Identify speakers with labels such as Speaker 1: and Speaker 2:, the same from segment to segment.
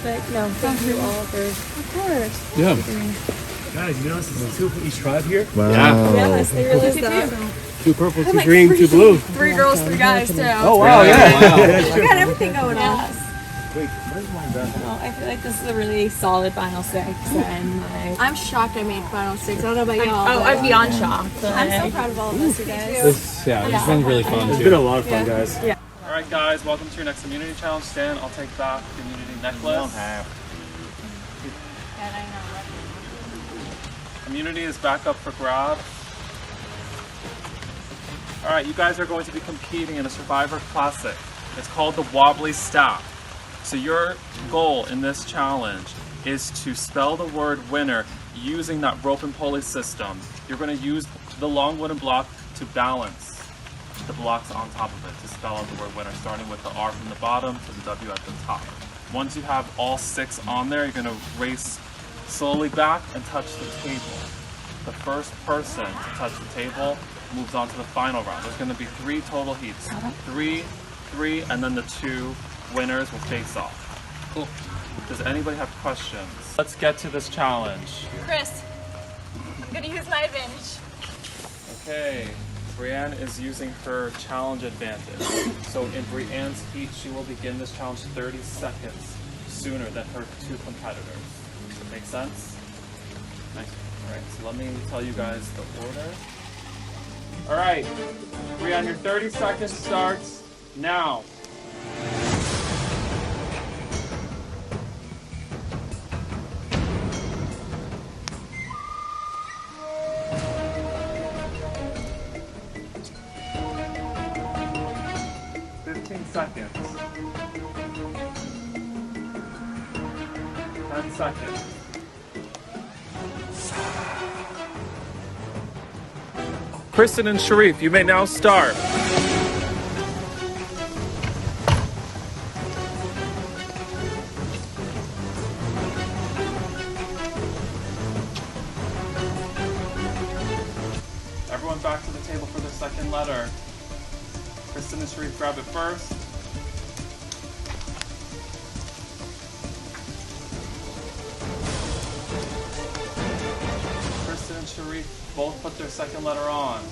Speaker 1: But no, thank you all for.
Speaker 2: Of course.
Speaker 3: Yeah.
Speaker 4: Guys, you know this is 2 for each tribe here?
Speaker 3: Wow.
Speaker 1: Yes, they really did that.
Speaker 4: 2 purple, 2 green, 2 blue.
Speaker 2: 3 girls, 3 guys, too.
Speaker 4: Oh, wow, yeah.
Speaker 2: We got everything going on.
Speaker 1: Yes.
Speaker 4: Wait, where's mine done?
Speaker 1: Well, I feel like this is a really solid final 6, and
Speaker 2: I'm shocked I made final 6. I don't know about y'all.
Speaker 1: I'm beyond shocked.
Speaker 2: I'm so proud of all of us, you guys.
Speaker 3: This has been really fun
Speaker 4: It's
Speaker 3: too.
Speaker 4: been a lot of fun, guys.
Speaker 2: Yeah.
Speaker 5: Alright guys, welcome to your next immunity challenge. Stan, I'll take back the immunity necklace. Immunity is back up for grabs. Alright, you guys are going to be competing in a Survivor Classic. It's called the Wobbly Staff. So your goal in this challenge is to spell the word winner using that rope and pulley system. You're going to use the long wooden block to balance the blocks on top of it to spell out the word winner, starting with the R from the bottom to the W at the top. Once you have all 6 on there, you're going to race slowly back and touch the table. The first person to touch the table moves on to the final round. There's going to be 3 total heats. 3, 3, and then the 2 winners will face off. Cool. Does anybody have questions? Let's get to this challenge.
Speaker 2: Chris, I'm going to use my advantage.
Speaker 5: Okay, Brienne is using her challenge advantage. So in Brienne's heat, she will begin this challenge 30 seconds sooner than her 2 competitors. Make sense? Nice. Alright, so let me tell you guys the order. Alright, Brienne, your 30 seconds starts now. Seconds. 10 seconds. Kristen and Sharif, you may now start. Everyone back to the table for the second letter. Kristen and Sharif, grab it first. Kristen and Sharif both put their second letter on.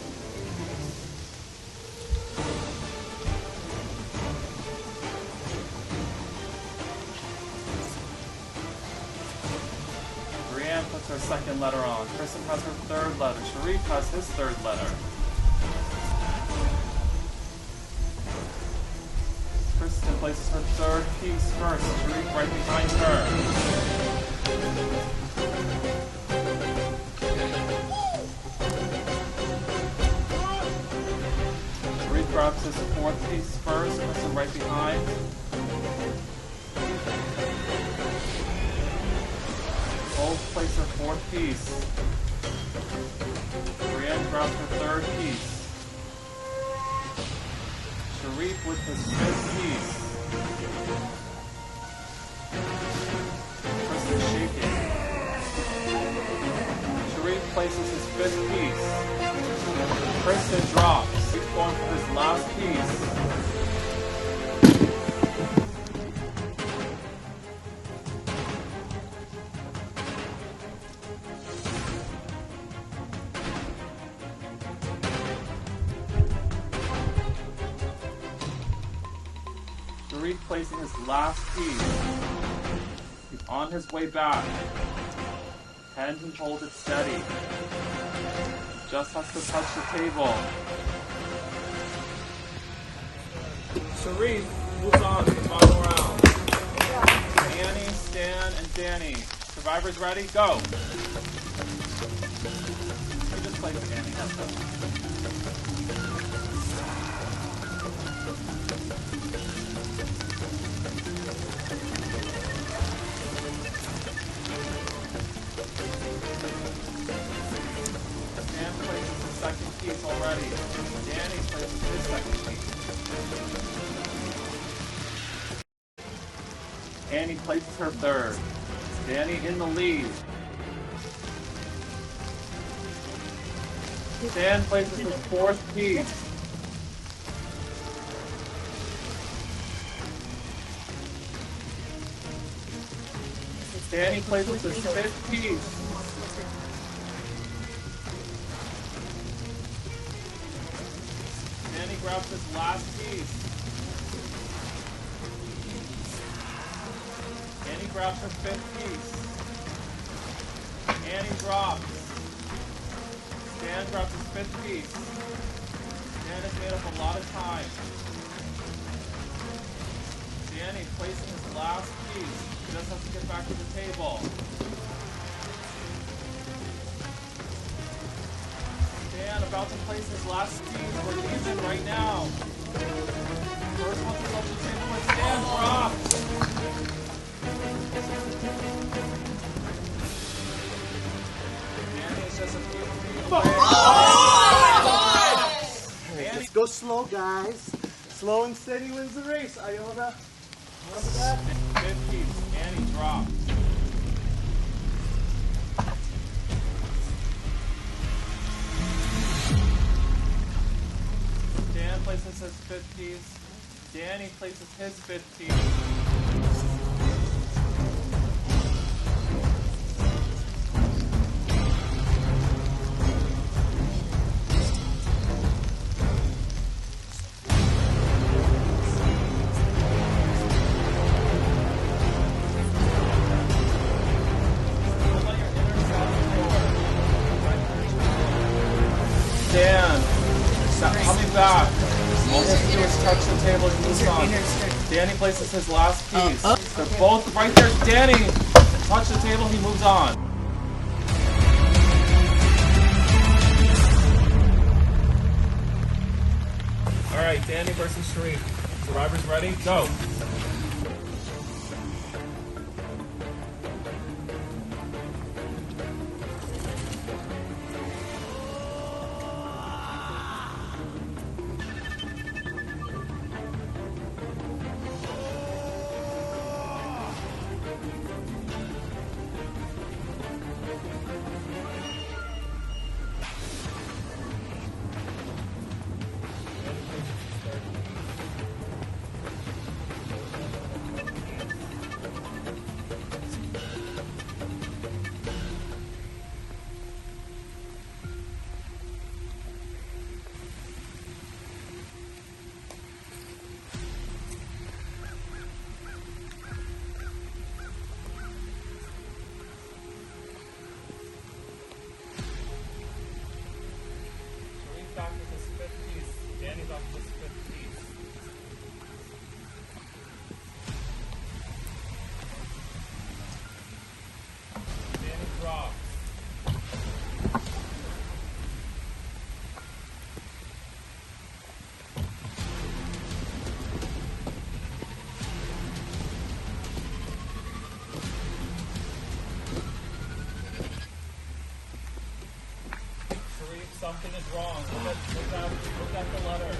Speaker 5: Brienne puts her second letter on. Kristen has her third letter. Sharif has his third letter. Kristen places her third piece first. Sharif right behind her. Sharif grabs his fourth piece first. Kristen right behind. Both place her fourth piece. Brienne grabs her third piece. Sharif with his fifth piece. Kristen shaking. Sharif places his fifth piece. Kristen drops. He's going for his last piece. Sharif placing his last piece. He's on his way back. Can he hold it steady? Just has to touch the table. Sharif moves on to the final round. Annie, Stan, and Danny. Survivors ready? Go! You just play with Annie. That's it. Stan places his second piece already. Danny places his second piece. Annie places her third. Danny in the lead. Stan places his fourth piece. Danny places his fifth piece. Danny grabs his last piece. Danny grabs her fifth piece. Annie drops. Stan grabs his fifth piece. Stan has made up a lot of time. Danny placing his last piece. He just has to get back to the table. Stan about to place his last piece. We're even right now. First one to touch the table, but Stan drops. Danny is just a few feet away.
Speaker 3: Just go slow, guys. Slow and steady wins the race. Iota. Remember that?
Speaker 5: Fifth piece. Annie drops. Dan places his fifth piece. Danny places his fifth piece. Dan, coming back. All he has to do is touch the table and moves on. Danny places his last piece. They're both right there. Danny, touch the table, he moves on. All right, Danny versus Sharif. Survivors ready? Go. Back with his fifth piece. Danny's off with his fifth piece. Danny drops. Something is wrong. Look at the letter.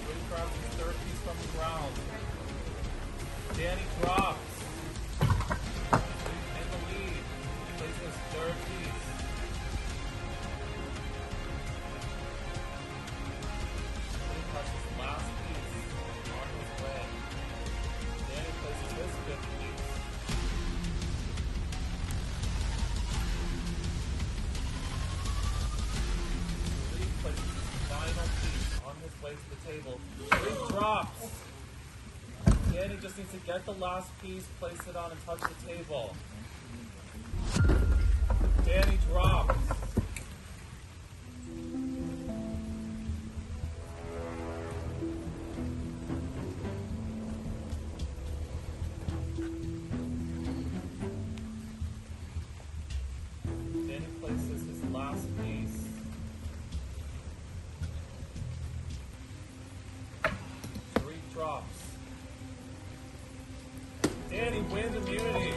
Speaker 5: Louie grabs his third piece from the ground. Danny drops. In the lead. Places his third piece. Louie crushes his last piece. On his way. Danny places his fifth piece. Louie places his final piece on his way to the table. Louie drops. Danny just needs to get the last piece, place it on, and touch the table. Danny drops. Danny places his last piece. Sharif drops. Danny wins immunity.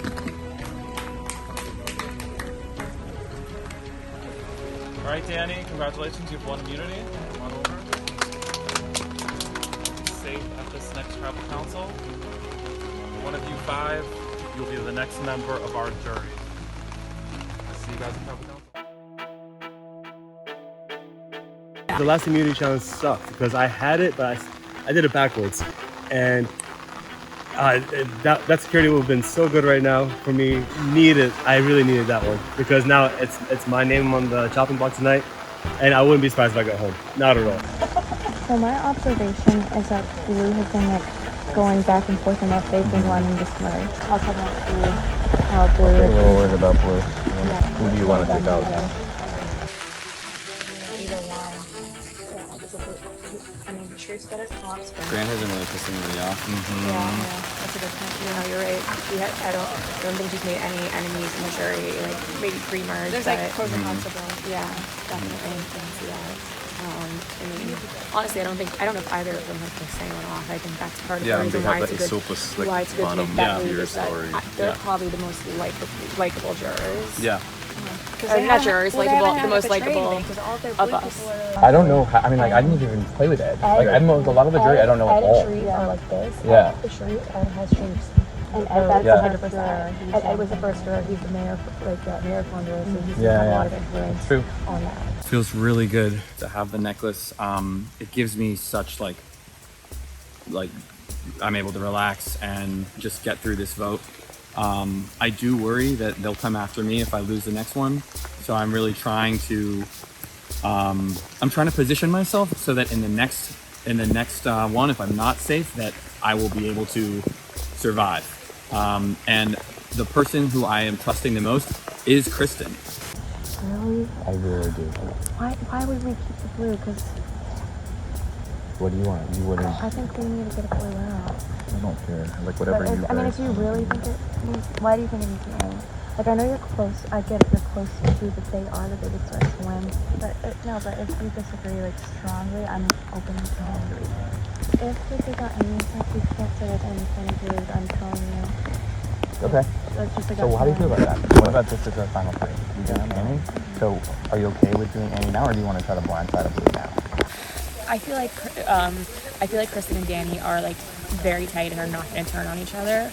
Speaker 5: All right, Danny, congratulations. You've won immunity. Come on over. Safe at this next tribal council. One of you five, you'll be the next member of our jury. See you guys in tribal council.
Speaker 4: The last immunity challenge sucked because I had it, but I did it backwards. And that security would have been so good right now for me. I really needed that one because now it's my name on the chopping block tonight, and I wouldn't be surprised if I got home. Not at all.
Speaker 6: So my observation is that Blue has been like going back and forth enough. They've been wanting to merge. I'll talk about Blue. How Blue
Speaker 7: I'm a
Speaker 6: is
Speaker 7: little worried about Blue.
Speaker 6: yeah.
Speaker 7: Who do you want to take out?
Speaker 6: Either one. I mean, Truth's got his pops, but
Speaker 7: Grant hasn't really pissed anybody off.
Speaker 6: yeah, that's a good point.
Speaker 1: No, you're right. I don't think she's made any enemies in the jury. Like maybe pre-merge.
Speaker 2: There's like pros and cons to both.
Speaker 1: Yeah, definitely. I can see that. I mean, honestly, I don't know if either of them have pissed anyone off. I think that's part of the reason why it's a good, why it's a good take that move is that they're probably the most likable jurors.
Speaker 7: Yeah.
Speaker 1: Not jurors, likable, the most likable of us.
Speaker 7: I don't know. I mean, like, I didn't even play with Ed. Like, I know a lot of the jury I don't know at all.
Speaker 6: Ed and Sharif are like this.
Speaker 7: Yeah.
Speaker 6: The Sharif, Ed has Sharif's. And Ed, that's the first juror. Ed was the first juror. He's the mayor, mayor of Honduras, so he's got a lot of influence on that.
Speaker 7: Feels really good to have the necklace. It gives me such like I'm able to relax and just get through this vote. I do worry that they'll come after me if I lose the next one. So I'm really trying to position myself so that in the next one, if I'm not safe, that I will be able to survive. And the person who I am trusting the most is Kristen.
Speaker 6: Really?
Speaker 7: I really do.
Speaker 6: Why would we keep the blue? Because
Speaker 7: What do you want? You wouldn't.
Speaker 6: I think we need to get a blue out.
Speaker 7: I don't care. Like whatever you.
Speaker 6: I mean, if you really think it needs, why do you think it needs to win? Like I know you're close. I get it. You're close to that they are the biggest threat to win. But no. But if you disagree like strongly, I'm open to hearing the reason. If this is not any sense, we can't say there's any point of view. I'm telling you.
Speaker 7: Okay.
Speaker 6: That's just like
Speaker 7: So how do you feel about that? What about this as a final three? You got Annie? So are you okay with doing Annie now, or do you want to try to blindside a Blue now?
Speaker 1: I feel like Kristen and Danny are like very tight and are not going to turn on each other,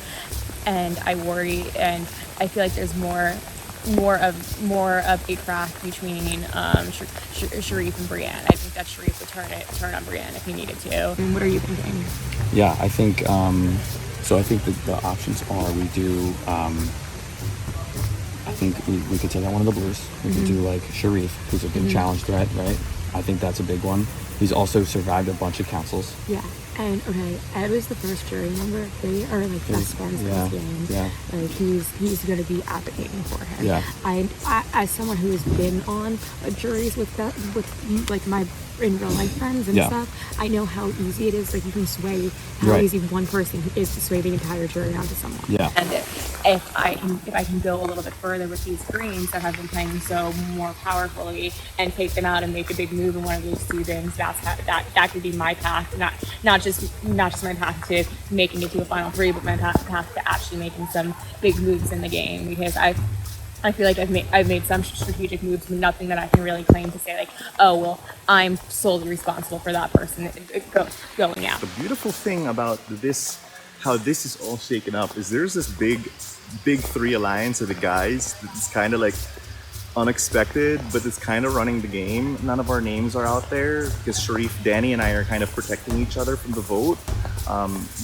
Speaker 1: and I worry, and I feel like there's more of a crack between Sharif and Brienne. I think that Sharif would turn on Brienne if he needed to. And what are you thinking?
Speaker 7: Yeah, I think. So I think that the options are we do. I think we could take out one of the Blues. We could do like Sharif, who's a big challenge threat, right? I think that's a big one. He's also survived a bunch of councils.
Speaker 1: Yeah, and okay, Ed was the first jury member. They are like best friends in this game.
Speaker 7: Yeah.
Speaker 1: Like he's gonna be advocating for him.
Speaker 7: Yeah.
Speaker 1: I as someone who has been on juries with like my in real life friends and stuff, I know how easy it is. Like you can sway how easy one person is to sway the entire jury onto someone. Yeah. And if I can go a little bit further with these Greens that have been playing so more powerfully and take them out and make a big move in one of those seasons, that could be my path. Not just my path to making it to a final three, but my path to actually making some big moves in the game, because I feel like I've made some strategic moves, but nothing that I can really claim to say like, oh well, I'm solely responsible for that person going out.
Speaker 8: The beautiful thing about this, how this is all shaken up, is there's this big three alliance of the guys that's kind of like unexpected, but it's kind of running the game. None of our names are out there because Sharif, Danny, and I are kind of protecting each other from the vote.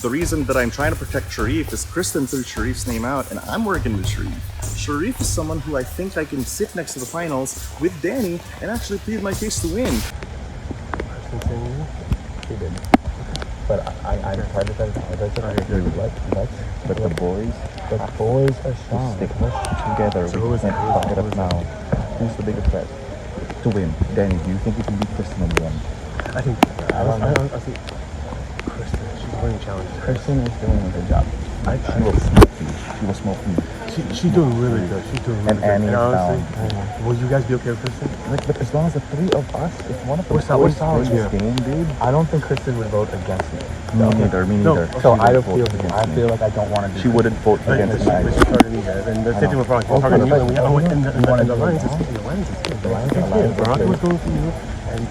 Speaker 8: The reason that I'm trying to protect Sharif is Kristen threw Sharif's name out, and I'm working with Sharif. Sharif is someone who I think I can sit next to the finals with Danny and actually plead my case to win.
Speaker 7: He did. But I tried to say but the boys are strong. Stick together. So who is it now? Who's the biggest threat to win? Danny, do you think you can beat Kristen in the end?
Speaker 4: I think Kristen, she's winning challenges.
Speaker 7: Kristen is doing a good job. She will smoke you. She will smoke me.
Speaker 4: She's doing really good. She's doing really good.
Speaker 7: And Annie is down.
Speaker 4: Will you guys be okay with Kristen?
Speaker 7: Like, but as long as the three of us, if one of us
Speaker 4: We're
Speaker 7: plays
Speaker 4: solid,
Speaker 7: this game, dude.
Speaker 4: I don't think Kristen would vote against me.
Speaker 7: Me neither.
Speaker 4: No,
Speaker 7: So
Speaker 4: okay.
Speaker 7: I feel like I don't want to do. She wouldn't vote against me.
Speaker 4: She's targeting you guys, and they're taking the wrong. They're targeting you, and the Lions is good. The Lions is good. The Veronica was going for you, and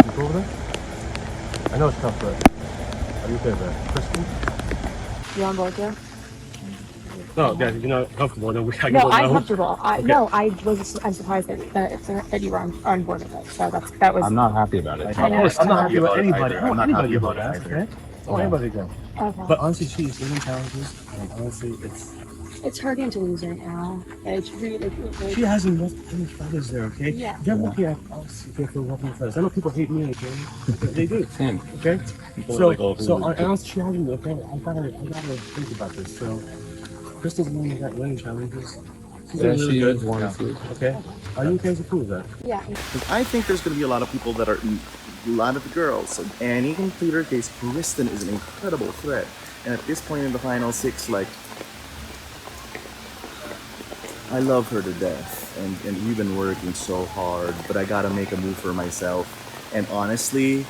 Speaker 4: you go over there? I know it's tough, but are you okay with that? Kristen?
Speaker 1: You on board, Joe?
Speaker 4: No, guys, if you're not comfortable, then I can
Speaker 1: No,
Speaker 4: go
Speaker 1: I'm
Speaker 4: no.
Speaker 1: comfortable. I'm surprised that you were on board with it. So that was.
Speaker 7: I'm not happy about it.
Speaker 4: Of course, I'm not happy with anybody.
Speaker 7: I'm not happy about it
Speaker 4: that,
Speaker 7: either.
Speaker 4: okay? I want anybody to go.
Speaker 1: Okay.
Speaker 4: But honestly, she's given challenges, and honestly,
Speaker 1: It's hurting to lose right now. It's really.
Speaker 4: she hasn't left any feathers there, okay?
Speaker 1: Yeah.
Speaker 4: They're looking at us if they're walking feathers. I know people hate me, okay? They do.
Speaker 7: Same.
Speaker 4: Okay?
Speaker 7: People
Speaker 4: So,
Speaker 7: are like, oh,
Speaker 4: honestly, she hasn't, okay? I gotta think about this. So, Crystal's the one who got winning challenges. She's
Speaker 7: Yeah,
Speaker 4: really
Speaker 7: she
Speaker 4: good.
Speaker 7: is one of two.
Speaker 4: Okay? Are you okay to prove that?
Speaker 1: Yeah.
Speaker 8: I think there's going to be a lot of people that are, a lot of the girls. So Annie can plead her case. Kristen is an incredible threat. And at this point in the final 6, like, I love her to death. And we've been working so hard, but I got to make a move for myself. And honestly,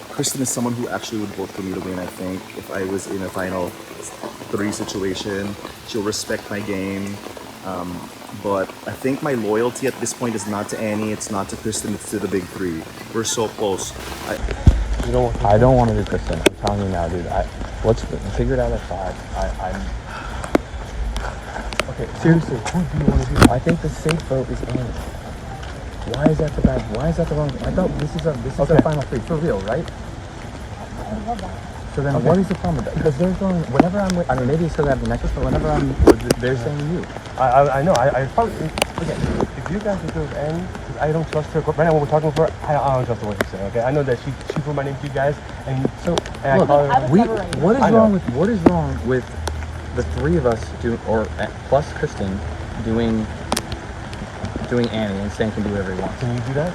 Speaker 8: Kristen is someone who actually would vote for me to win, I think. If I was in a final 3 situation, she'll respect my game. But I think my loyalty at this point is not to Annie, it's not to Kristen, it's to the big 3. We're so close.
Speaker 7: I don't want to do Kristen. I'm telling you now, dude. Let's figure it out at 5. Okay, seriously, who do you want to do? I think the safe vote is Annie. Why is that the bad? Why is that the wrong? I thought this is our final 3 for real, right?
Speaker 1: I love that.
Speaker 7: So then, what is the problem with that? Because they're going. Whenever I'm with, I mean, maybe it's because I have the necklace, but whenever I'm, they're saying you.
Speaker 4: I know. I probably. Okay, if you guys are good with Annie, because I don't trust her. Right now, when we're talking for her, I don't trust what she's saying. Okay, I know that she put my name to you guys, and so and
Speaker 7: Look,
Speaker 4: I call her.
Speaker 7: what is wrong with the 3 of us plus Kristen doing Annie and saying can do whatever he wants?
Speaker 4: Can you do that?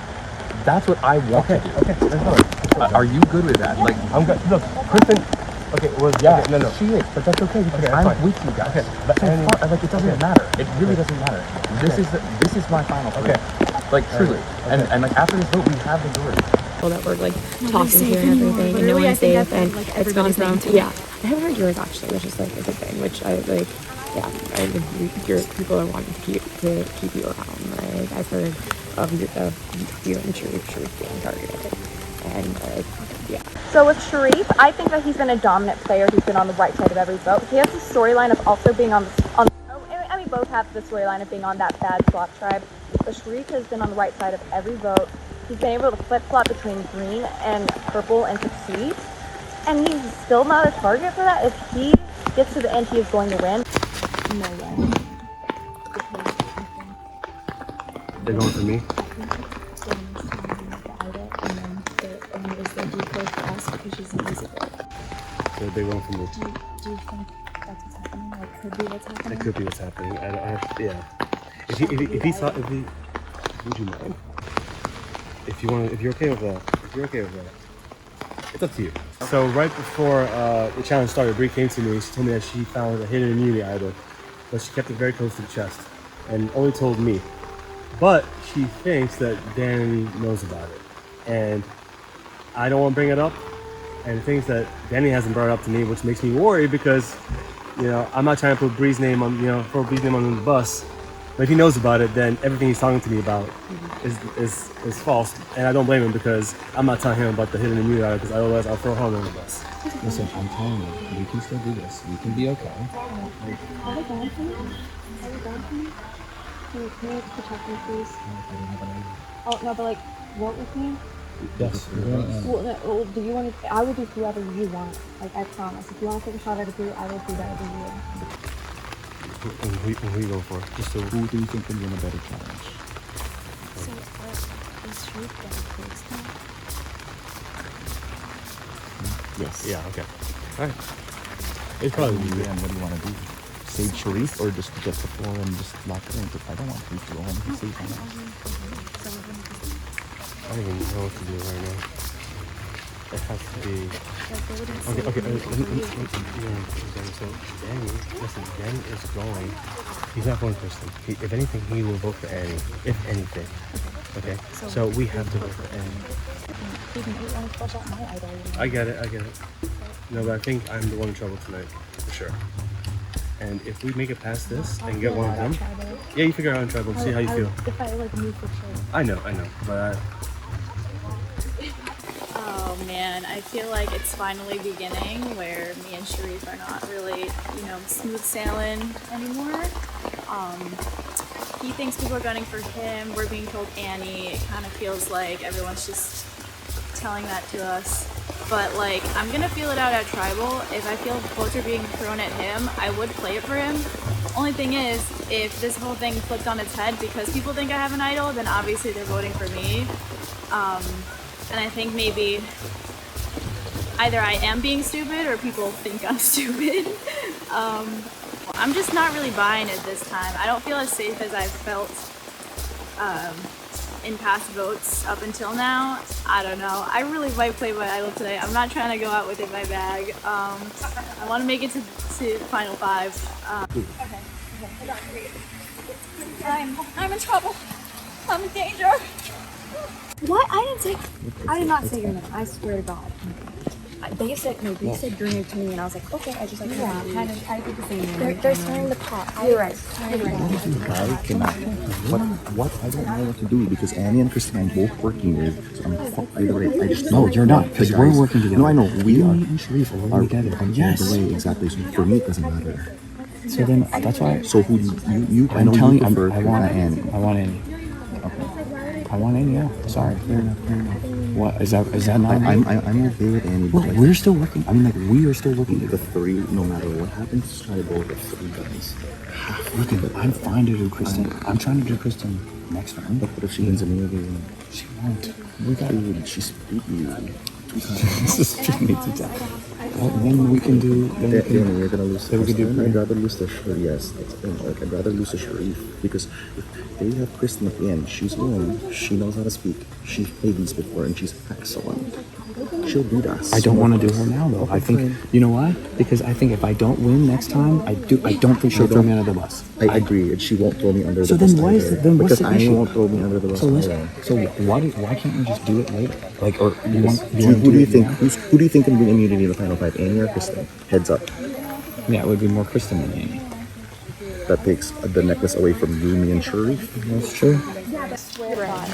Speaker 7: That's what I want to do.
Speaker 4: Okay, let's go.
Speaker 7: Are you good with that? Like,
Speaker 4: I'm good. Look, Kristen. Okay, well,
Speaker 7: yeah,
Speaker 4: okay, no.
Speaker 7: she is, but that's okay because
Speaker 4: Okay,
Speaker 7: I'm
Speaker 4: fine.
Speaker 7: with you guys.
Speaker 4: Okay, but
Speaker 7: so
Speaker 4: Annie,
Speaker 7: like it doesn't matter. It really doesn't matter. This is my final.
Speaker 4: Okay.
Speaker 7: Like truly, and like after this vote, we have the majority.
Speaker 1: That we're like talking to and everything, and no one's safe, and it's gone from yeah. I haven't heard yours actually, which is like a good thing, which I like. Yeah, your people are wanting to keep you around. Like I've heard of you and Sharif being targeted, and yeah.
Speaker 6: So with Sharif, I think that he's been a dominant player who's been on the right side of every vote. He has the storyline of also being on and we both have the storyline of being on that bad swap tribe. But Sharif has been on the right side of every vote. He's been able to flip-flop between green and purple and succeed. And he's still not a target for that. If he gets to the end, he is going to win. No way.
Speaker 4: They're going for me. So they're going for me.
Speaker 6: Do you think that's what's happening? Like, could be what's happening?
Speaker 4: It could be what's happening. Yeah. Would you mind? If you're okay with that, it's up to you. So right before the challenge started, Bree came to me. She told me that she found a hidden immunity idol, but she kept it very close to the chest and only told me. But she thinks that Danny knows about it, and I don't want to bring it up. And thinks that Danny hasn't brought it up to me, which makes me worry because, I'm not trying to put Bree's name on, throw Bree's name on the bus. But if he knows about it, then everything he's talking to me about is false, and I don't blame him because I'm not telling him about the hidden immunity idol because otherwise I'll throw him on the bus.
Speaker 7: Listen, I'm telling you, we can still do this. We can be okay.
Speaker 6: Can you protect me, please? Oh, no, but like, vote with me?
Speaker 7: Yes.
Speaker 6: Well, do you want to? I will do whoever you want. Like, I promise. If you want to take a shot at a blue, I will do that with you.
Speaker 4: And who are you going for? Just so
Speaker 7: Who do you think can win a better challenge?
Speaker 6: So, is Sharif better close now?
Speaker 7: Yes.
Speaker 4: yeah, okay. All right. It's probably me.
Speaker 7: And what do you want to do? Save Sharif or just get the floor and just lock it in? Because I don't want Sharif to go home and save him.
Speaker 4: I don't even know what to do right now. It has to be. Okay. So Danny is going. He's not going Kristen. If anything, he will vote for Annie. If anything. Okay. So we have to vote for Annie. I get it. No, but I think I'm the one in trouble tonight, for sure. And if we make it past this and get one of them, yeah, you figure out in trouble. See how you feel.
Speaker 6: If I like move for sure.
Speaker 4: I know, but.
Speaker 2: man. I feel like it's finally beginning where me and Sharif are not really, you know, smooth sailing anymore. He thinks people are gunning for him. We're being told Annie. It kind of feels like everyone's just telling that to us. But like, I'm gonna feel it out at Tribal. If I feel votes are being thrown at him, I would play it for him. Only thing is, if this whole thing flipped on its head because people think I have an idol, then obviously they're voting for me. And I think maybe either I am being stupid or people think I'm stupid. I'm just not really buying it this time. I don't feel as safe as I've felt in past votes up until now. I don't know. I really might play my idol today. I'm not trying to go out with it in my bag. I want to make it to final 5. I'm in trouble. I'm in danger.
Speaker 6: What? I did not say your name. I swear to God. They said your name to me, and I was like, okay. I just like
Speaker 1: I did the same thing.
Speaker 6: they're stirring the pot. You're right.
Speaker 8: I cannot. What? I don't know what to do because Annie and Christine are both working with. So I'm fucked either way. I just
Speaker 7: No, you're not, because we're working together.
Speaker 8: No, I know. We are.
Speaker 7: and Sharif are working together.
Speaker 8: Yes. Either way, exactly. So for me, it doesn't matter.
Speaker 7: So then that's why.
Speaker 8: So who you? I know
Speaker 7: telling
Speaker 8: you prefer
Speaker 7: I want
Speaker 8: Annie.
Speaker 7: I want Annie.
Speaker 8: Okay.
Speaker 7: I want Annie. Yeah. Sorry. Fair enough. What is that? Is that not?
Speaker 8: I'm okay with Annie.
Speaker 7: Well,
Speaker 8: but
Speaker 7: we're still working. I mean, like we are still working.
Speaker 8: the 3, no matter what happens, try to go with the 3 guys.
Speaker 7: Look at it. I'm fine to do Kristen. I'm trying to do Kristen next round.
Speaker 8: But what if she wins another?
Speaker 7: She won't.
Speaker 8: We got. Dude, she's beat you 2 times.
Speaker 7: This is beat me 2 times. Well, then we can do. Then we can,
Speaker 8: You're gonna lose.
Speaker 7: then we can do.
Speaker 8: I'd rather lose to Sharif. Yes, like I'd rather lose to Sharif because if they have Kristen at the end, she's a woman. She knows how to speak. She's played these before, and she's excellent. She'll beat us.
Speaker 7: I don't want to do her now though. I think you know why? Because I think if I don't win next time, I don't think she'll throw me under the bus.
Speaker 8: I agree, and she won't throw me under
Speaker 7: So
Speaker 8: the bus.
Speaker 7: then why is it? Then what's
Speaker 8: because
Speaker 7: the issue?
Speaker 8: Annie won't throw me under the bus.
Speaker 7: So
Speaker 8: either.
Speaker 7: why can't we just do it later? Like, or you want?
Speaker 8: Who do you think? Who do you think can win immunity in the final 5? Annie or Kristen? Heads up.
Speaker 7: Yeah, it would be more Kristen than Annie.
Speaker 8: That takes the necklace away from you, me, and Sharif.
Speaker 7: That's true.
Speaker 6: I swear to God.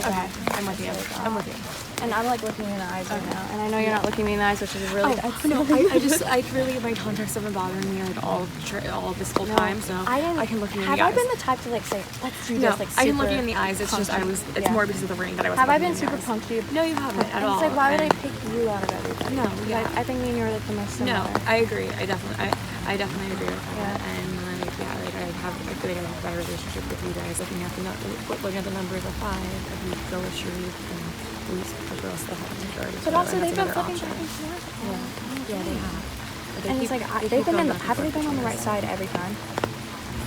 Speaker 1: Okay, I'm with you. I'm with you.
Speaker 6: And I'm like looking you in the eyes right now, and I know you're not looking me in the eyes, which is really.
Speaker 1: I really, my contacts have been bothering me like all this whole time, so
Speaker 6: I
Speaker 1: can look you in the
Speaker 6: Have
Speaker 1: eyes.
Speaker 6: I been the type to like say, let's do
Speaker 1: No,
Speaker 6: this? Like,
Speaker 1: I can look
Speaker 6: super
Speaker 1: you in the eyes. It's just it's
Speaker 6: Yeah.
Speaker 1: more because of the ring that I was.
Speaker 6: Have I
Speaker 1: looking
Speaker 6: been
Speaker 1: in the
Speaker 6: super
Speaker 1: eyes.
Speaker 6: punchy?
Speaker 1: No, you haven't at all.
Speaker 6: It's like, why would I
Speaker 1: and-
Speaker 6: pick you out of everybody?
Speaker 1: No, yeah.
Speaker 6: I think me and you are like the most similar.
Speaker 1: No, I agree. I definitely agree with that. And like, yeah, like I have a better relationship with you guys. Looking at the numbers of 5, if you go with Sharif and Louie, the girls still have the majority.
Speaker 6: But also, they've been flipping back and forth.
Speaker 1: Yeah, they have. But
Speaker 6: And it's like, they've been have they been on the right side every time?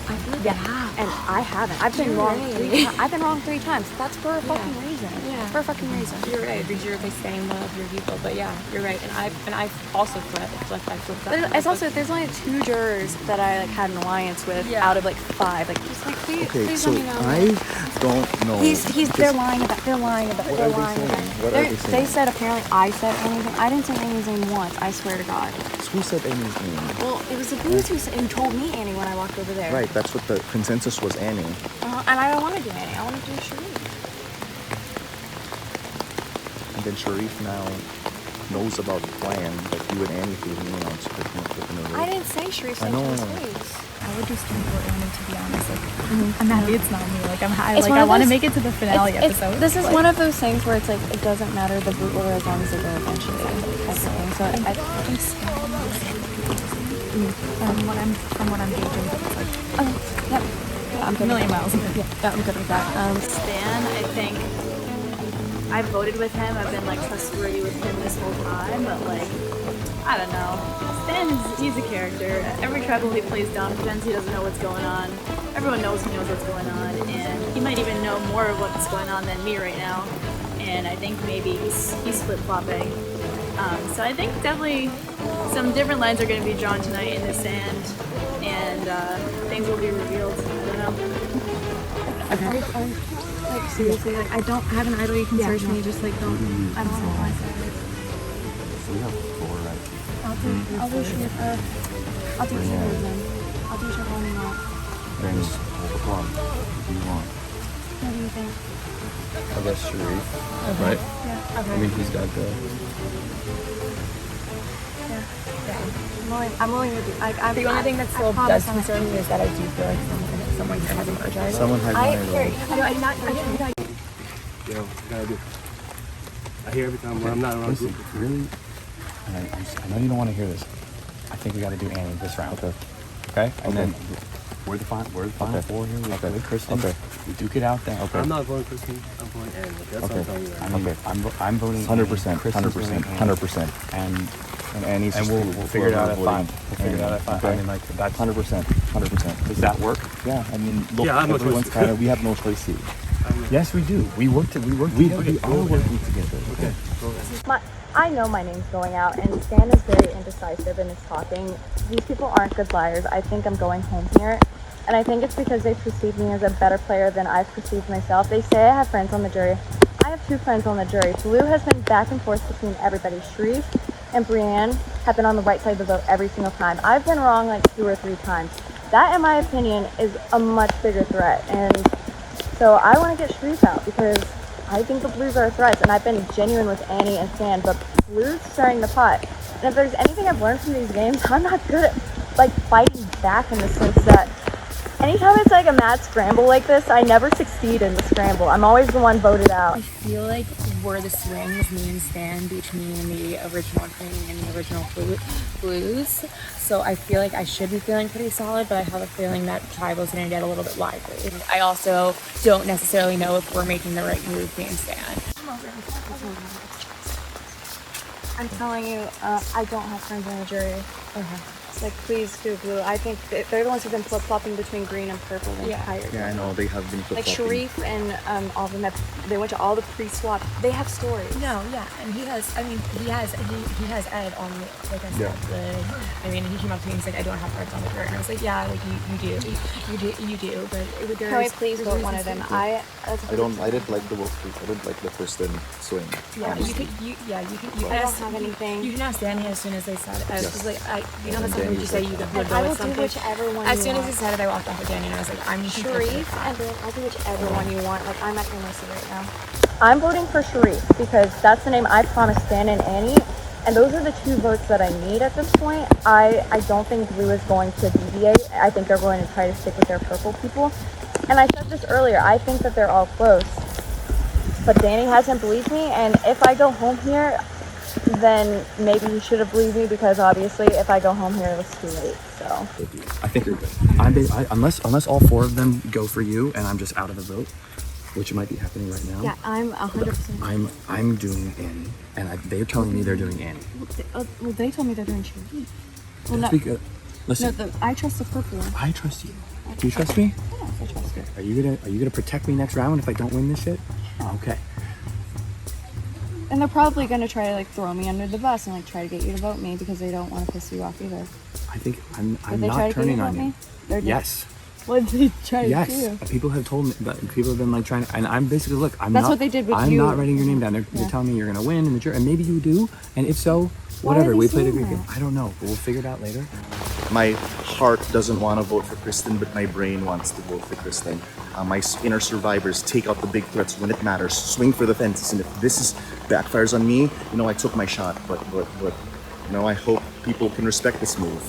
Speaker 1: I feel like they have.
Speaker 6: And I haven't. I've been
Speaker 1: You're
Speaker 6: wrong
Speaker 1: right.
Speaker 6: 3 times. I've been wrong 3 times. That's for a fucking reason.
Speaker 1: Yeah.
Speaker 6: For a fucking reason.
Speaker 1: You're right. Because you're like staying one of your people. But yeah, you're right. And I've also flipped that.
Speaker 6: It's also, there's only 2 jurors that I like had an alliance with out of like 5. Like, just like, please,
Speaker 8: Okay,
Speaker 6: please
Speaker 8: so
Speaker 6: let me know.
Speaker 8: I don't know.
Speaker 6: They're lying about. They're lying about.
Speaker 8: What
Speaker 6: They're
Speaker 8: are they
Speaker 6: lying
Speaker 8: saying?
Speaker 6: about.
Speaker 8: What are they saying?
Speaker 6: They said apparently I said anything. I didn't say Annie's name once. I swear to God.
Speaker 8: Who said Annie's name?
Speaker 6: Well, it was the booze who told me Annie when I walked over there.
Speaker 8: Right, that's what the consensus was, Annie.
Speaker 6: And I don't want to do Annie. I want to do Sharif.
Speaker 8: And then Sharif now knows about the plan that you and Annie threw me on, so they can't flip in a
Speaker 6: I didn't say Sharif said
Speaker 8: I know.
Speaker 6: to his face.
Speaker 2: I would just drink for Annie, to be honest. Like, I'm happy it's not me. Like, I'm
Speaker 6: It's one
Speaker 2: I
Speaker 6: of
Speaker 2: want to
Speaker 6: those-
Speaker 2: make it to the finale episode.
Speaker 6: This is one of those things where it's like it doesn't matter the root order as long as they go eventually. Type of thing. So I
Speaker 2: From what I'm gauging, it's like
Speaker 6: yep. Yeah, I'm
Speaker 2: a
Speaker 6: good.
Speaker 2: million miles.
Speaker 6: Yeah, I'm good with that.
Speaker 2: Stan, I think I voted with him. I've been like trustworthy with him this whole time, but like, I don't know. He's a character. Every tribal he plays down pretends he doesn't know what's going on. Everyone knows he knows what's going on, and he might even know more of what's going on than me right now. And I think maybe he's flip-flopping. So I think definitely some different lines are going to be drawn tonight in the sand, and things will be revealed. I don't know.
Speaker 1: Like seriously, like I don't have an idol you can search me. Just like don't. I don't know why.
Speaker 8: So we have 4, right?
Speaker 6: I'll do Sharif. I'll do Sharif then. I'll do Sharif on you.
Speaker 8: Then 12 o'clock. What do you want?
Speaker 6: What do you think?
Speaker 7: I guess Sharif, right?
Speaker 6: Yeah.
Speaker 7: I mean, he's got the.
Speaker 6: I'm willing to do.
Speaker 1: The only thing that still does concern me is that I do feel like someone here has a merge idol.
Speaker 7: Someone has my idol.
Speaker 1: I'm not.
Speaker 4: Yo, you gotta do. I hear every time when I'm not around.
Speaker 7: Listen, really, I know you don't want to hear this. I think we got to do Annie this round. Okay. And then we're the final four here. We have to with Kristen. Okay. We duke it out then. Okay.
Speaker 4: I'm not voting Kristen. I'm voting Annie. That's what I'm telling you. Right?
Speaker 7: I'm voting
Speaker 8: 100%, 100%.
Speaker 7: And
Speaker 8: Annie's
Speaker 7: and we'll figure it out at 5. We'll figure it out at 5. I mean, like that's
Speaker 8: 100%.
Speaker 7: Does that work?
Speaker 8: Yeah, I mean, look,
Speaker 4: Yeah, I have no
Speaker 8: everyone's
Speaker 4: choice.
Speaker 8: kind of, we have no choice here.
Speaker 7: Yes, we do. We work together.
Speaker 8: We are working together. Okay.
Speaker 6: I know my name's going out, and Stan is very indecisive in his talking. These people aren't good liars. I think I'm going home here, and I think it's because they perceive me as a better player than I've perceived myself. They say I have friends on the jury. I have 2 friends on the jury. Blue has been back and forth between everybody. Sharif and Brienne have been on the right side of the vote every single time. I've been wrong like 2 or 3 times. That, in my opinion, is a much bigger threat, and so I want to get Sharif out because I think the Blues are a threat, and I've been genuine with Annie and Stan, but Blues stirring the pot. And if there's anything I've learned from these games, I'm not good at like fighting back in the sense that anytime it's like a mad scramble like this, I never succeed in the scramble. I'm always the one voted out.
Speaker 1: I feel like we're the swings, me and Stan, between the original King and the original Blues. So I feel like I should be feeling pretty solid, but I have a feeling that Tribal's going to get a little bit lively. And I also don't necessarily know if we're making the right move, me and Stan.
Speaker 6: I'm telling you, I don't have friends on the jury. Like, please do Blue. I think they're the ones who've been flip-flopping between green and purple the entire time.
Speaker 8: Yeah, I know, they have been
Speaker 6: Like
Speaker 8: flip-flopping.
Speaker 6: Sharif and all of them, they went to all the pre-swap. They have stories.
Speaker 1: No, yeah, and he has Ed on, like I said, I mean, he came up to me and he's like, I don't have friends on the jury, and I was like, yeah, like you do, but
Speaker 6: Can we please vote one of them? I
Speaker 8: didn't like the vote. I didn't like the Kristen swing.
Speaker 1: Yeah, you can
Speaker 6: I don't have anything.
Speaker 1: You can ask Danny as soon as they said it. I was just like, you know, that's something you
Speaker 8: Danny's
Speaker 1: say
Speaker 8: like,
Speaker 1: you can
Speaker 6: And
Speaker 1: go
Speaker 6: I will
Speaker 1: with
Speaker 6: do
Speaker 1: something.
Speaker 6: whichever one
Speaker 1: As
Speaker 6: you
Speaker 1: soon as
Speaker 6: want.
Speaker 1: he said it, I walked off with Danny and I was like, I'm
Speaker 6: Sharif, and then I'll do whichever one you want. Like, I'm at your mercy right now. I'm voting for Sharif because that's the name I promised Stan and Annie, and those are the 2 votes that I need at this point. I don't think Blue is going to deviate. I think they're going to try to stick with their purple people. And I said this earlier, I think that they're all close. But Danny hasn't believed me, and if I go home here, then maybe he should have believed me because obviously if I go home here, it was too late. So
Speaker 7: I think you're good. Unless all 4 of them go for you and I'm just out of the vote, which might be happening right now.
Speaker 6: yeah, I'm 100%.
Speaker 7: I'm doing Annie, and they're telling me they're doing Annie.
Speaker 6: Well, they told me they're doing Sharif. Well,
Speaker 7: That's
Speaker 6: no,
Speaker 7: because, listen,
Speaker 6: I trust the purple one.
Speaker 7: I trust you. Do you trust me?
Speaker 6: Yes, I trust it.
Speaker 7: Are you gonna protect me next round if I don't win this shit? Oh, okay.
Speaker 6: And they're probably gonna try to like throw me under the bus and like try to get you to vote me because they don't want to piss you off either.
Speaker 7: I think I'm
Speaker 6: Did they try
Speaker 7: not
Speaker 6: to
Speaker 7: turning
Speaker 6: get
Speaker 7: on you.
Speaker 6: They're
Speaker 7: Yes.
Speaker 6: What did they try
Speaker 7: Yes.
Speaker 6: to do?
Speaker 7: People have told me that people have been like trying to, and I'm basically look. I'm
Speaker 6: That's
Speaker 7: not,
Speaker 6: what they did with
Speaker 7: I'm
Speaker 6: you.
Speaker 7: not writing your name down. They're
Speaker 6: Yeah.
Speaker 7: telling me you're gonna win in the jury, and maybe you do. And if so,
Speaker 6: Why
Speaker 7: whatever.
Speaker 6: are they
Speaker 7: We played a
Speaker 6: saying
Speaker 7: great game.
Speaker 6: that?
Speaker 7: I don't know, but we'll figure it out later.
Speaker 8: My heart doesn't want to vote for Kristen, but my brain wants to vote for Kristen. My inner survivors take out the big threats when it matters, swing for the fences, and if this backfires on me, I took my shot. But I hope people can respect this move.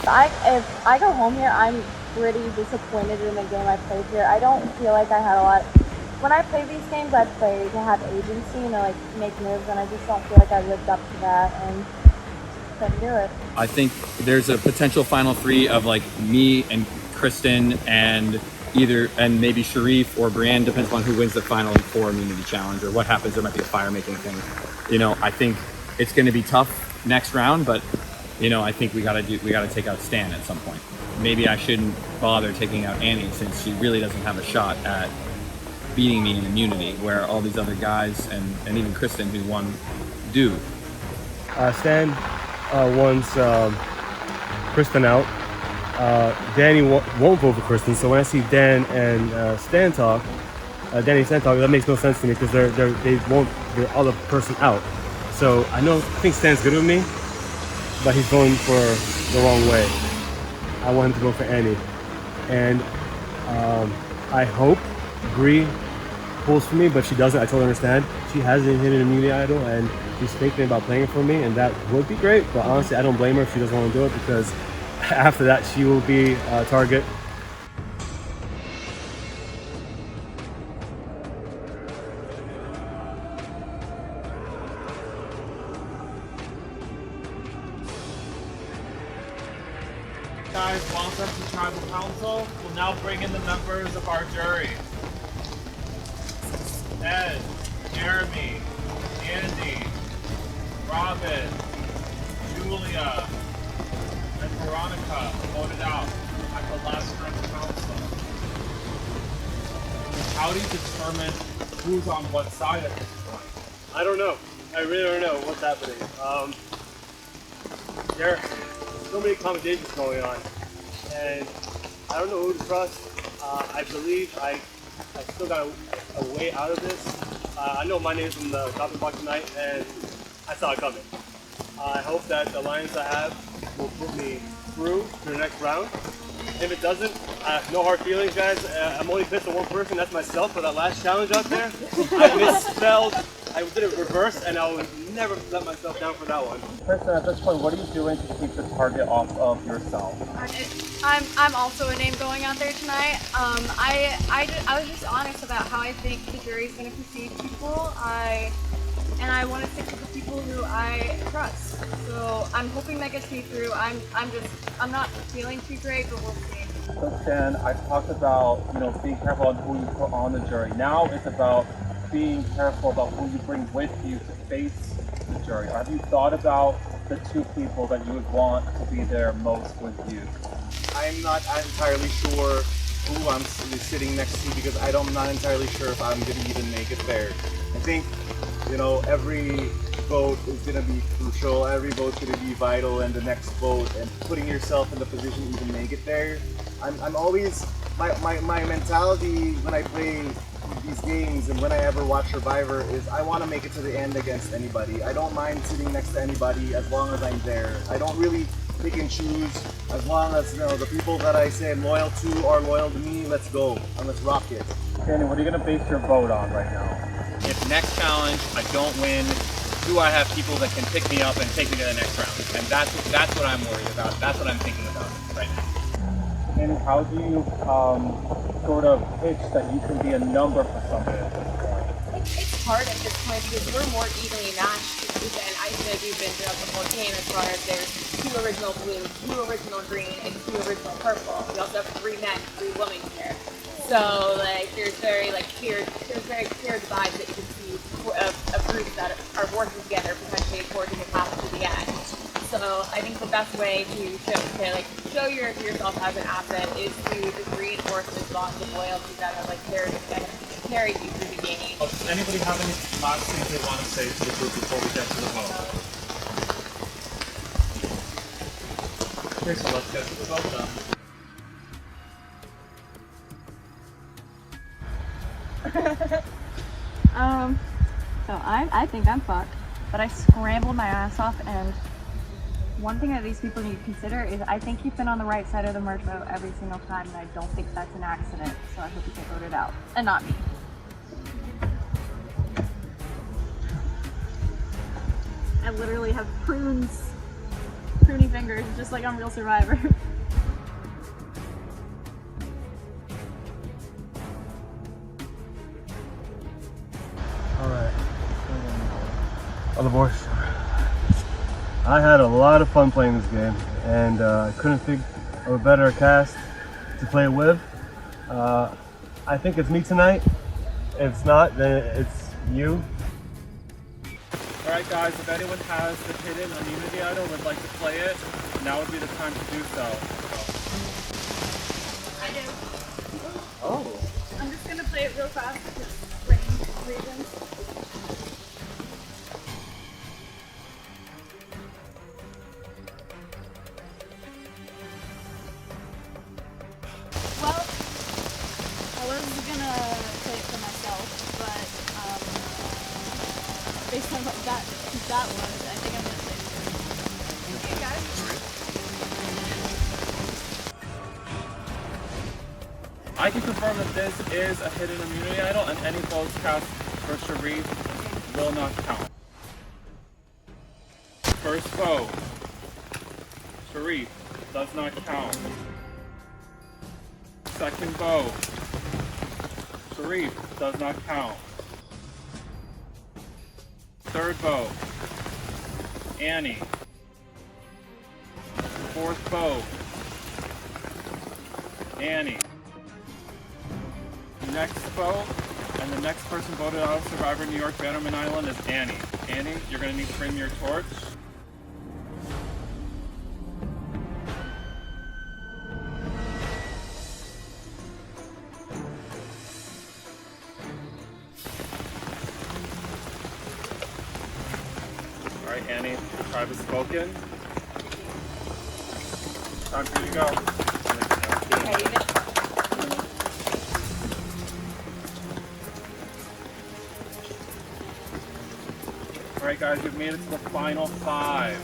Speaker 6: If I go home here, I'm pretty disappointed in the game I played here. I don't feel like I had a lot. When I play these games, I play to have agency and to like make moves, and I just don't feel like I lived up to that and couldn't do it.
Speaker 7: I think there's a potential final 3 of like me and Kristen and maybe Sharif or Brienne, depends on who wins the final 4 immunity challenge or what happens. There might be a fire making thing. I think it's going to be tough next round, but I think we got to take out Stan at some point. Maybe I shouldn't bother taking out Annie since she really doesn't have a shot at beating me in immunity, where all these other guys and even Kristen who won do.
Speaker 4: Stan wants Kristen out. Danny won't vote for Kristen, so when I see Dan and Stan talk, Danny and Stan talk, that makes no sense to me because they want the other person out. So I think Stan's good with me, but he's going for the wrong way. I want him to go for Annie, and I hope Bree pulls for me, but she doesn't. I totally understand. She has a hidden immunity idol, and she's thinking about playing for me, and that would be great. But honestly, I don't blame her if she doesn't want to do it, because after that, she will be a target.
Speaker 5: Guys, welcome to Tribal Council. We'll now bring in the members of our jury. Ed, Jeremy, Andy, Robin, Julia, and Veronica voted out at the last Tribal Council. How do you determine who's on what side at this point?
Speaker 4: I don't know. I really don't know what's happening. There are so many accommodations going on, and I don't know who to trust. I believe I still got a way out of this. I know my name's from the chopping block tonight, and I saw it coming. I hope that the alliance I have will put me through to the next round. If it doesn't, no hard feelings, guys. I'm only pissed at one person, that's myself, for that last challenge out there. I misspelled. I did it reverse, and I would never let myself down for that one.
Speaker 5: Kristen, at this point, what are you doing to keep the target off of yourself?
Speaker 2: I'm also a name going out there tonight. I was just honest about how I think the jury's going to perceive people. And I want to stick with the people who I trust. So I'm hoping that gets me through. I'm not feeling too great, but we'll see.
Speaker 5: Kristen, I talked about, being careful on who you put on the jury. Now it's about being careful about who you bring with you to face the jury. Have you thought about the two people that you would want to be there most with you?
Speaker 8: I'm not entirely sure who I'm sitting next to, because I'm not entirely sure if I'm going to even make it there. I think, every vote is going to be crucial. Every vote's going to be vital, and the next vote, and putting yourself in the position to even make it there. I'm always, my mentality when I play these games and when I ever watch Survivor is I want to make it to the end against anybody. I don't mind sitting next to anybody as long as I'm there. I don't really pick and choose. As long as the people that I say I'm loyal to are loyal to me, let's go and let's rock it.
Speaker 5: Danny, what are you going to base your vote on right now?
Speaker 7: If next challenge I don't win, do I have people that can pick me up and take me to the next round? And that's what I'm worried about. That's what I'm thinking about right now.
Speaker 5: And how do you sort of pitch that you can be a number for somebody at this point?
Speaker 2: It's hard at this point because we're more evenly matched than I feel like we've been throughout the whole game, as far as there's 2 original blue, 2 original green, and 2 original purple. We also have 3 men, 3 women here. So there's very clear divides that you can see of groups that are working together, potentially forging a path to the end. So I think the best way to show yourself as an asset is to just reinforce this bond of loyalty that have carried you through the game.
Speaker 5: Does anybody have any last things they want to say to the group before we get to the vote? Okay, so let's get to the vote then.
Speaker 6: So I think I'm fucked, but I scrambled my ass off, and one thing that these people need to consider is I think you've been on the right side of the merge vote every single time, and I don't think that's an accident, so I hope you get voted out, and not me. I literally have pruny fingers, just like on Real Survivor.
Speaker 4: Alright. On the board. I had a lot of fun playing this game, and I couldn't think of a better cast to play with. I think it's me tonight. If it's not, then it's you.
Speaker 5: Alright guys, if anyone has the hidden immunity idol and would like to play it, now would be the time to do so.
Speaker 2: I do.
Speaker 5: Oh.
Speaker 2: I'm just gonna play it real fast because range reasons. Well, I was gonna play it for myself, but based on what that was, I think I'm gonna play it for you. Okay, guys.
Speaker 5: I can confirm that this is a hidden immunity idol, and any votes cast for Sharif will not count. First vote, Sharif, does not count. Second vote, Sharif, does not count. Third vote, Annie. Fourth vote, Annie. Next vote, and the next person voted out of Survivor New York Bannerman Island is Annie. Annie, you're gonna need to bring your torch. All right, Annie, the tribe has spoken. Time for you to go. Alright guys, you've made it to the final 5.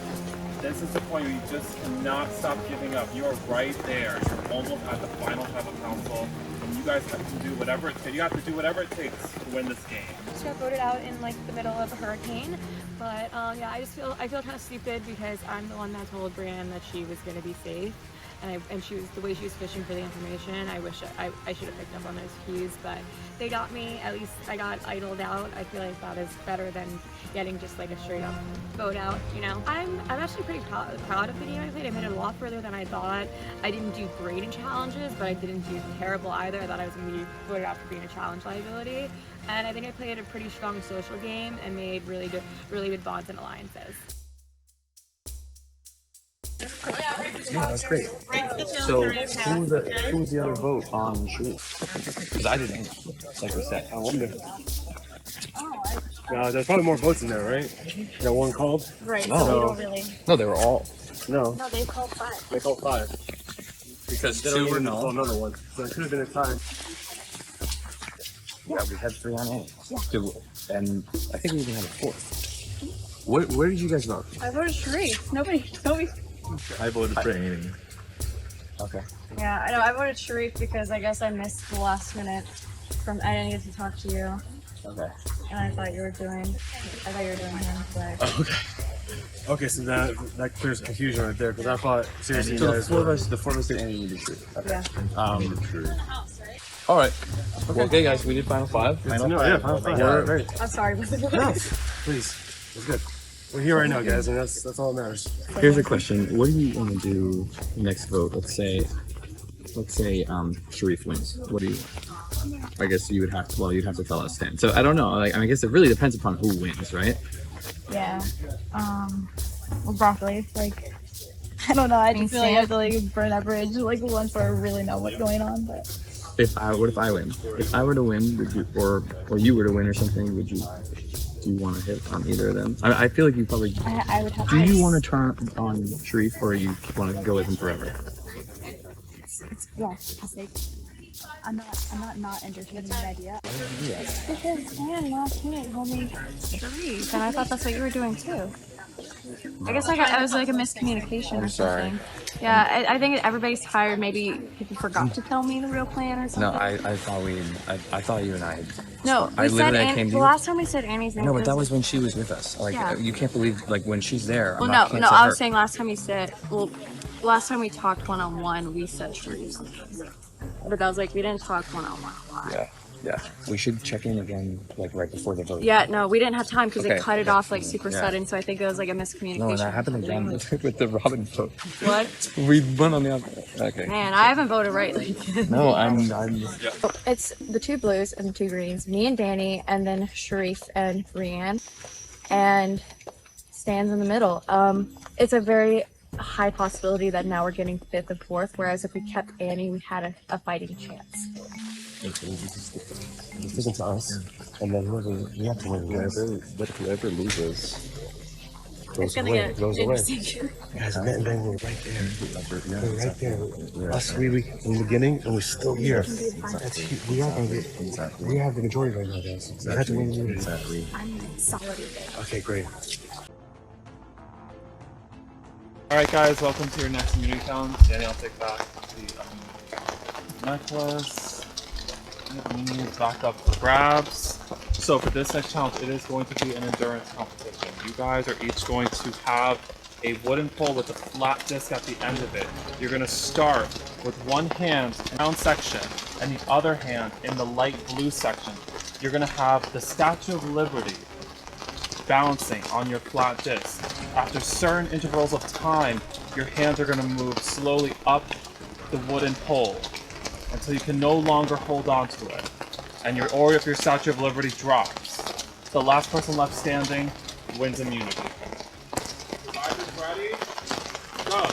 Speaker 5: This is the point where you just cannot stop giving up. You are right there. You're almost at the final 5 of council. And you guys have to do whatever it takes. You have to do whatever it takes to win this game.
Speaker 1: She got voted out in like the middle of a hurricane, but yeah, I feel kind of stupid because I'm the one that told Brienne that she was going to be safe, and she was the way she was fishing for the information. I wish I should have picked up on those cues, but they got me. At least I got idled out. I feel like that is better than getting just like a straight up vote out. You know, I'm actually pretty proud of the game I played. I made it a lot further than I thought. I didn't do great in challenges, but I didn't do terrible either. I thought I was going to be voted out for being a challenge liability. And I think I played a pretty strong social game and made really good bonds and alliances.
Speaker 7: Yeah, that's great. So who was the other vote on Sharif? Because I didn't, like we said.
Speaker 4: I wonder. There's probably more votes in there, right? That one called?
Speaker 6: Right,
Speaker 7: No.
Speaker 6: so we don't really.
Speaker 7: No, they were all.
Speaker 4: No.
Speaker 6: No, they called 5.
Speaker 4: They called 5.
Speaker 7: Because
Speaker 4: They
Speaker 7: 2
Speaker 4: don't
Speaker 7: were
Speaker 4: even call
Speaker 7: no.
Speaker 4: another one. So it could have been a tie.
Speaker 7: Yeah, we had 3 on A. Yeah. And I think we even had a 4th. Where did you guys vote?
Speaker 6: I voted Sharif. Nobody.
Speaker 8: I voted for Annie.
Speaker 7: Okay.
Speaker 6: Yeah, I know. I voted Sharif because I guess I missed the last minute from. I didn't get to talk to you,
Speaker 7: Okay.
Speaker 6: and I thought you were doing him. But
Speaker 7: Okay.
Speaker 4: Okay, so that clears confusion right there, because I thought, seriously,
Speaker 7: So
Speaker 4: you
Speaker 7: the
Speaker 4: guys
Speaker 7: 4 of
Speaker 4: were...
Speaker 7: us, did Annie need to shoot. Okay.
Speaker 6: yeah.
Speaker 7: All right. Well, okay, guys, we did final 5.
Speaker 4: Final five.
Speaker 7: We're-
Speaker 4: Great.
Speaker 6: I'm sorry.
Speaker 4: No, please. It's good. We're here right now, guys, and that's all that matters.
Speaker 7: Here's a question: what do you want to do next vote? Let's say Sharif wins. What do you? I guess you would have to. Well, you'd have to tell us then. So I don't know. Like, I guess it really depends upon who wins, right?
Speaker 6: Yeah. Well, broccoli. Like, I don't know. I just feel like I have to like burn that bridge like once or really know what's going on. But
Speaker 7: What if I win? If I were to win, would you, or you were to win or something, would you? Do you want to hit on either of them? I feel like you probably.
Speaker 6: I would have.
Speaker 7: Do you want to turn on Sharif, or you want to go with him forever?
Speaker 6: Yeah. I'm not entertaining the idea. Because man, last minute told me Sharif, and I thought that's what you were doing too. I guess I was like a miscommunication or something. Yeah, I think everybody's tired. Maybe people forgot to tell me the real plan or something.
Speaker 7: No, I thought you and I.
Speaker 6: No,
Speaker 7: I
Speaker 6: we said
Speaker 7: literally came to
Speaker 6: the
Speaker 7: you.
Speaker 6: last time we said Annie's name.
Speaker 7: No, but that was when she was with us. Like,
Speaker 6: Yeah.
Speaker 7: you can't believe, like, when she's there.
Speaker 6: Well, no, I was saying last time you said. Well, last time we talked one-on-one, we said Sharif. But that was like we didn't talk one-on-one a lot.
Speaker 7: Yeah. We should check in again, like, right before the vote.
Speaker 6: Yeah, no, we didn't have time because
Speaker 7: Okay,
Speaker 6: they cut it
Speaker 7: okay.
Speaker 6: off like super
Speaker 7: Yeah.
Speaker 6: sudden. So I think it was like a miscommunication.
Speaker 7: No, that happened again with the Robin vote.
Speaker 6: What?
Speaker 7: We went on the other. Okay.
Speaker 6: Man, I haven't voted right. Like.
Speaker 7: No, I'm.
Speaker 6: It's the 2 blues and the 2 greens, me and Danny, and then Sharif and Brienne, and Stan's in the middle. It's a very high possibility that now we're getting 5th and 4th, whereas if we kept Annie, we had a fighting chance.
Speaker 4: Listen to us, and then we have to win.
Speaker 8: Whoever loses.
Speaker 6: It's gonna get interesting.
Speaker 4: Guys, and then we're right there. We're right there. Us 3 weeks in the beginning, and we're still here. That's huge. We have the majority right now, guys. We have to win.
Speaker 8: Exactly.
Speaker 6: I'm solid.
Speaker 4: Okay, great.
Speaker 5: Alright guys, welcome to your next immunity challenge. Danny, I'll take back the necklace. Back up for grabs. So for this next challenge, it is going to be an endurance competition. You guys are each going to have a wooden pole with a flat disc at the end of it. You're going to start with one hand in the brown section and the other hand in the light blue section. You're going to have the Statue of Liberty balancing on your flat disc. After certain intervals of time, your hands are going to move slowly up the wooden pole until you can no longer hold on to it. And or if your Statue of Liberty drops, the last person left standing wins immunity. Survivors ready? Go!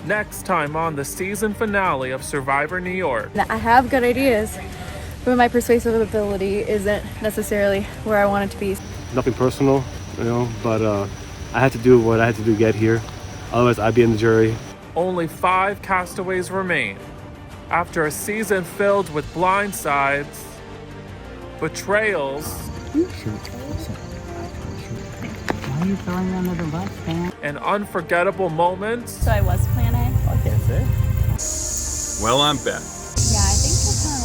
Speaker 5: Next time on the season finale of Survivor New York.
Speaker 6: I have good ideas, but my persuasive ability isn't necessarily where I want it to be.
Speaker 4: Nothing personal, but I had to do what I had to do to get here. Otherwise, I'd be in the jury.
Speaker 5: Only 5 castaways remain after a season filled with blindsides, betrayals,
Speaker 9: Why are you throwing me under the bus, man?
Speaker 5: and unforgettable moments.
Speaker 2: So I was plan A?
Speaker 7: I can't say. Well, I'm back.
Speaker 2: Yeah, I think that's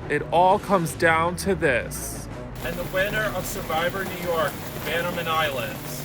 Speaker 5: It all comes down to this. And the winner of Survivor New York, Bannerman Islands,